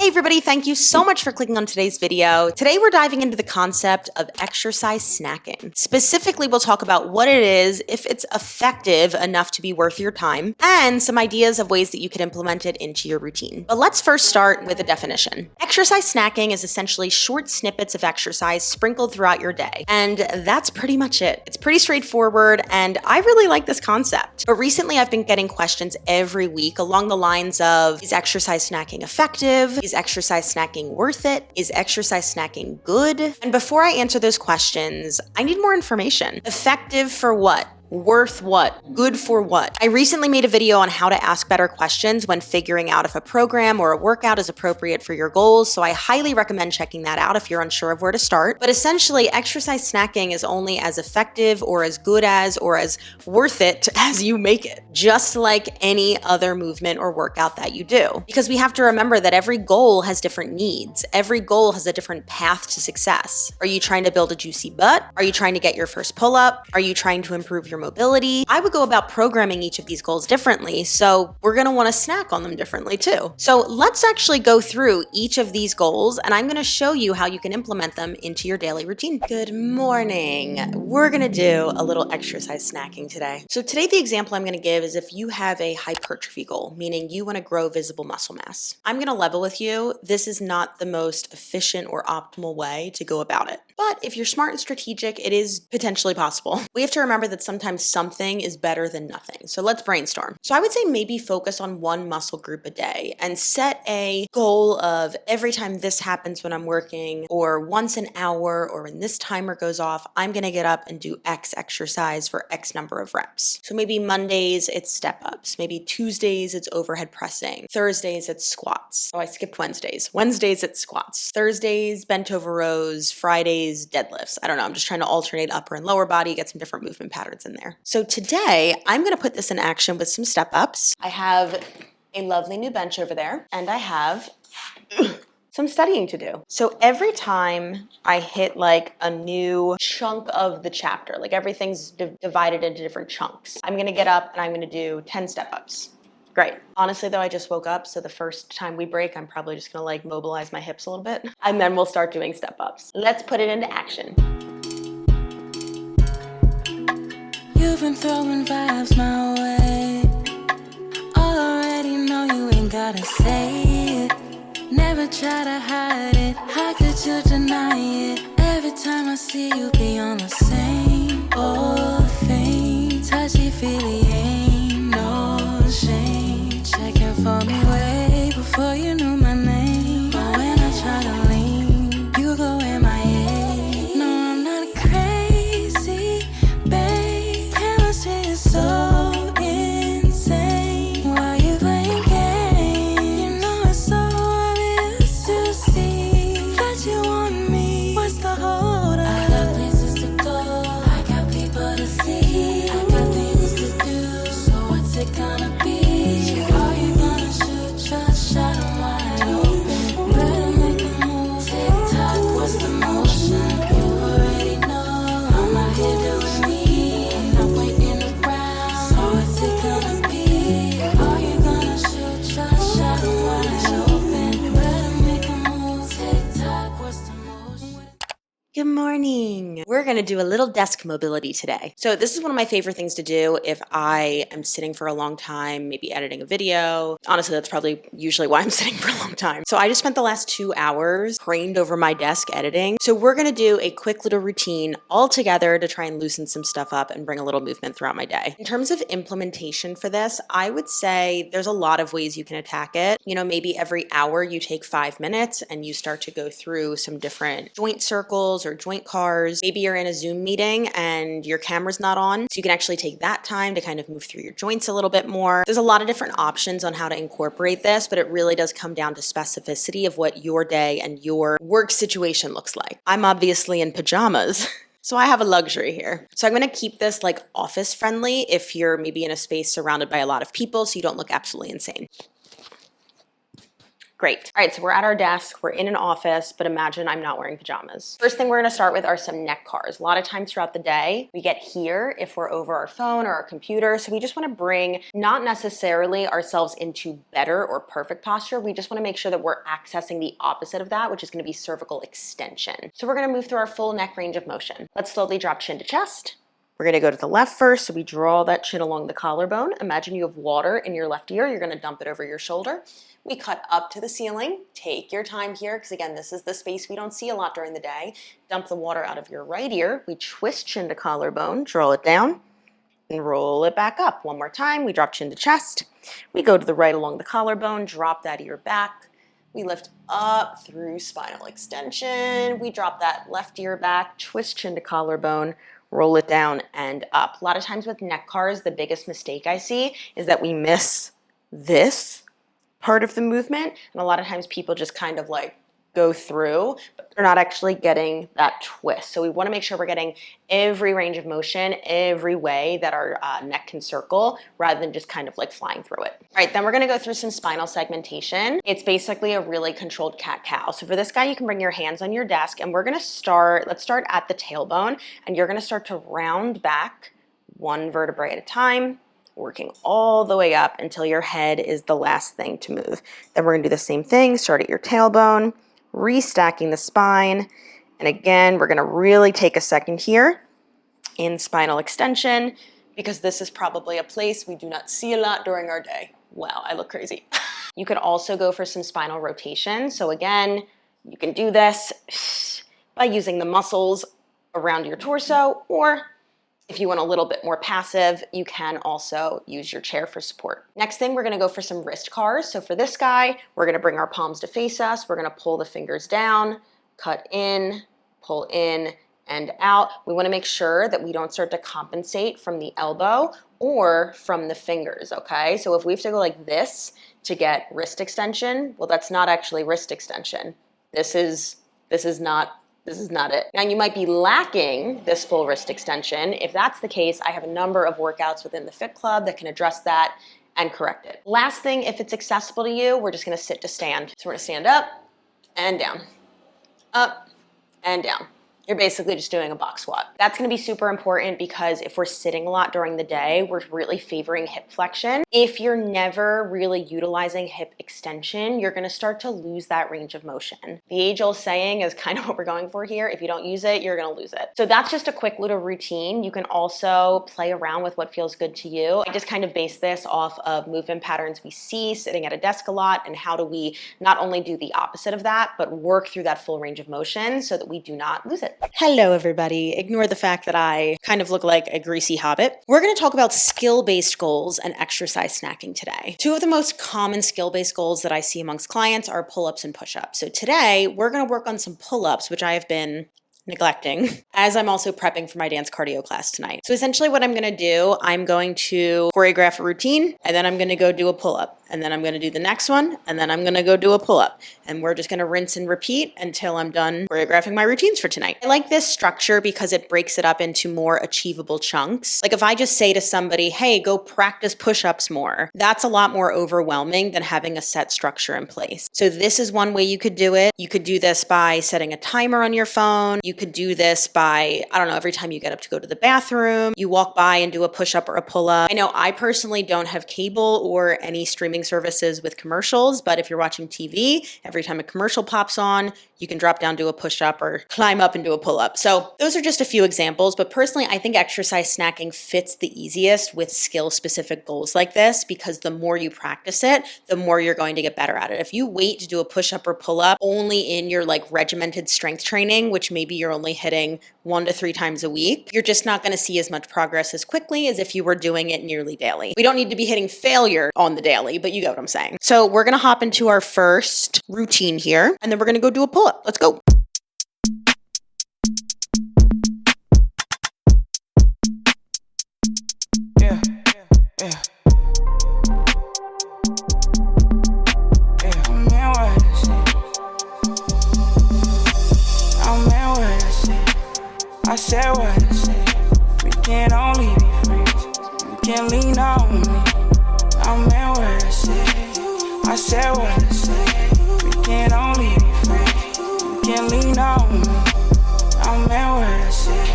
everybody, thank you so much for clicking on today's video. Today we're diving into the concept of exercise snacking. Specifically, we'll talk about what it is, if it's effective enough to be worth your time, and some ideas of ways that you could implement it into your routine. But let's first start with a definition. Exercise snacking is essentially short snippets of exercise sprinkled throughout your day. And that's pretty much it. It's pretty straightforward, and I really like this concept. But recently I've been getting questions every week along the lines of, is exercise snacking effective? Is exercise snacking worth it? Is exercise snacking good? And before I answer those questions, I need more information. Effective for what? Worth what? Good for what? I recently made a video on how to ask better questions when figuring out if a program or a workout is appropriate for your goals, so I highly recommend checking that out if you're unsure of where to start. But essentially, exercise snacking is only as effective or as good as or as worth it as you make it, just like any other movement or workout that you do. Because we have to remember that every goal has different needs. Every goal has a different path to success. Are you trying to build a juicy butt? Are you trying to get your first pull-up? Are you trying to improve your mobility? I would go about programming each of these goals differently, so we're gonna wanna snack on them differently too. So let's actually go through each of these goals, and I'm gonna show you how you can implement them into your daily routine. Good morning. We're gonna do a little exercise snacking today. So today the example I'm gonna give is if you have a hypertrophy goal, meaning you wanna grow visible muscle mass. I'm gonna level with you, this is not the most efficient or optimal way to go about it. But if you're smart and strategic, it is potentially possible. We have to remember that sometimes something is better than nothing. So let's brainstorm. So I would say maybe focus on one muscle group a day and set a goal of every time this happens when I'm working, or once an hour, or when this timer goes off, I'm gonna get up and do X exercise for X number of reps. So maybe Mondays, it's step ups. Maybe Tuesdays, it's overhead pressing. Thursdays, it's squats. Oh, I skipped Wednesdays. Wednesdays, it's squats. Thursdays, bent over rows. Fridays, deadlifts. I don't know. I'm just trying to alternate upper and lower body, get some different movement patterns in there. So today I'm going to put this in action with some step ups. I have a lovely new bench over there, and I have some studying to do. So every time I hit like a new chunk of the chapter, like everything's divided into different chunks, I'm going to get up and I'm going to do 10 step ups. Great. Honestly though, I just woke up, so the first time we break, I'm probably just gonna like mobilize my hips a little bit, and then we'll start doing step ups. Let's put it into action. You've been throwing vibes my way. Already know you ain't gotta say it. Never try to hide it. How could you deny it? Every time I see you be on the same old thing. Touchy-feely, ain't no shame. Checking for me way before you knew my name. But when I try to lean, you go MIA. No, I'm not crazy, babe. Chemistry is so insane. Why you playing games? You know it's so obvious to see that you want me. What's the hold up? I got places to go, I got people to see, I got things to do. So what's it gonna be? Good morning. We're going to do a little desk mobility today. So this is one of my favorite things to do if I am sitting for a long time, maybe editing a video. Honestly, that's probably usually why I'm sitting for a long time. So I just spent the last 2 hours craned over my desk editing. So we're going to do a quick little routine all together to try and loosen some stuff up and bring a little movement throughout my day. In terms of implementation for this, I would say there's a lot of ways you can attack it. You know, maybe every hour you take 5 minutes and you start to go through some different joint circles or joint cars. Maybe you're in a Zoom meeting and your camera's not on, so you can actually take that time to kind of move through your joints a little bit more. There's a lot of different options on how to incorporate this, but it really does come down to specificity of what your day and your work situation looks like. I'm obviously in pajamas. So I have a luxury here. So I'm going to keep this like office friendly if you're maybe in a space surrounded by a lot of people so you don't look absolutely insane. Great. All right, so we're at our desk, we're in an office, but imagine I'm not wearing pajamas. First thing we're gonna start with are some neck cars. A lot of times throughout the day, we get here if we're over our phone or our computer, so we just wanna bring not necessarily ourselves into better or perfect posture, we just wanna make sure that we're accessing the opposite of that, which is gonna be cervical extension. So we're gonna move through our full neck range of motion. Let's slowly drop chin to chest. We're gonna go to the left first, so we draw that chin along the collarbone. Imagine you have water in your left ear, you're gonna dump it over your shoulder. We cut up to the ceiling. Take your time here, because again, this is the space we don't see a lot during the day. Dump the water out of your right ear. We twist chin to collarbone, draw it down, and roll it back up. One more time, we drop chin to chest. We go to the right along the collarbone, drop that ear back. We lift up through spinal extension. We drop that left ear back, twist chin to collarbone, roll it down and up. A lot of times with neck cars, the biggest mistake I see is that we miss this part of the movement, and a lot of times people just kind of like go through, but they're not actually getting that twist. So we want to make sure we're getting every range of motion, every way that our neck can circle, rather than just kind of like flying through it. All right, then we're going to go through some spinal segmentation. It's basically a really controlled cat-cow. So for this guy, you can bring your hands on your desk, and we're going to start, let's start at the tailbone, and you're going to start to round back one vertebrae at a time, working all the way up until your head is the last thing to move. Then we're gonna do the same thing, start at your tailbone, restacking the spine. And again, we're gonna really take a second here in spinal extension, because this is probably a place we do not see a lot during our day. Wow, I look crazy. You could also go for some spinal rotation. So again, you can do this by using the muscles around your torso, or if you want a little bit more passive, you can also use your chair for support. Next thing, we're gonna go for some wrist cars. So for this guy, we're gonna bring our palms to face us. We're gonna pull the fingers down, cut in, pull in, and out. We wanna make sure that we don't start to compensate from the elbow or from the fingers, okay? So if we have to go like this to get wrist extension, well, that's not actually wrist extension. This is not it. Now you might be lacking this full wrist extension. If that's the case, I have a number of workouts within the Fit Club that can address that and correct it. Last thing, if it's accessible to you, we're just gonna sit to stand. So we're gonna stand up and down, up and down. You're basically just doing a box squat. That's gonna be super important, because if we're sitting a lot during the day, we're really favoring hip flexion. If you're never really utilizing hip extension, you're gonna start to lose that range of motion. The age-old saying is kind of what we're going for here. If you don't use it, you're gonna lose it. So that's just a quick little routine. You can also play around with what feels good to you. I just kind of base this off of movement patterns we see sitting at a desk a lot, and how do we not only do the opposite of that, but work through that full range of motion so that we do not lose it. Hello, everybody. Ignore the fact that I kind of look like a greasy hobbit. We're going to talk about skill-based goals and exercise snacking today. Two of the most common skill-based goals that I see amongst clients are pull-ups and push-ups. So today, we're going to work on some pull-ups, which I have been neglecting, as I'm also prepping for my dance cardio class tonight. So essentially what I'm gonna do, I'm going to choreograph a routine, and then I'm gonna go do a pull-up, and then I'm gonna do the next one, and then I'm gonna go do a pull-up. And we're just gonna rinse and repeat until I'm done choreographing my routines for tonight. I like this structure because it breaks it up into more achievable chunks. Like if I just say to somebody, hey, go practice push-ups more, that's a lot more overwhelming than having a set structure in place. So this is one way you could do it. You could do this by setting a timer on your phone. You could do this by, I don't know, every time you get up to go to the bathroom, you walk by and do a push-up or a pull-up. I know I personally don't have cable or any streaming services with commercials, but if you're watching TV, every time a commercial pops on, you can drop down, do a push-up, or climb up and do a pull-up. So those are just a few examples, but personally, I think exercise snacking fits the easiest with skill-specific goals like this, because the more you practice it, the more you're going to get better at it. If you wait to do a push-up or pull-up only in your like regimented strength training, which maybe you're only hitting 1 to 3 times a week, you're just not going to see as much progress as quickly as if you were doing it nearly daily. We don't need to be hitting failure on the daily, but you get what I'm saying. So we're going to hop into our first routine here, and then we're going to go do a pull-up. Let's go. Yeah. I said what I said. We can only be friends. You can lean on me. I meant what I said. I said what I said. can lean on me. I meant what I said.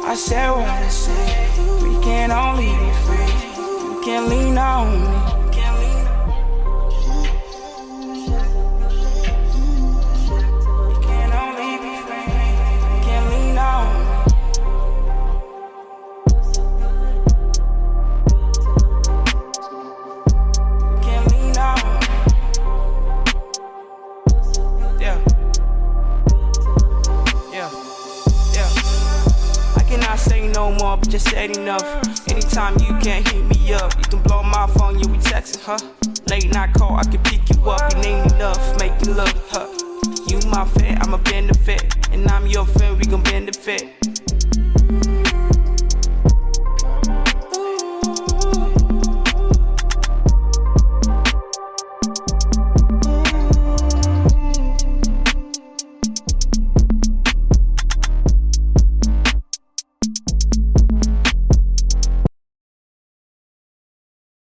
I said what I said. We can only be friends. You can lean on me. We can only be friends. You can lean on me. You can lean on me. Yeah. Yeah. Yeah. I cannot say no more, but just said enough. Anytime you can't hit me up, you can blow my phone, yeah, we texting, huh? Late night call, I can pick you up, it ain't enough, make you look, huh? You my fan, I'm a benefit, and I'm your friend, we gon' benefit.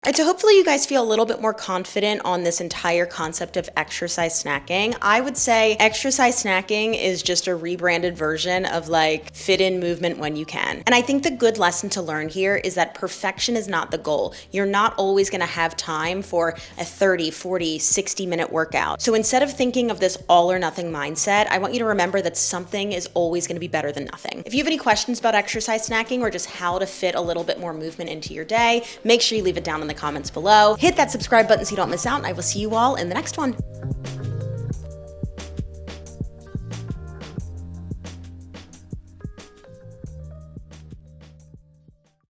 And so hopefully you guys feel a little bit more confident on this entire concept of exercise snacking. I would say exercise snacking is just a rebranded version of like fit in movement when you can. And I think the good lesson to learn here is that perfection is not the goal. You're not always gonna have time for a 30, 40, 60-minute workout. So instead of thinking of this all or nothing mindset, I want you to remember that something is always gonna be better than nothing. If you have any questions about exercise snacking or just how to fit a little bit more movement into your day, make sure you leave it down in the comments below. Hit that subscribe button so you don't miss out, and I will see you all in the next one.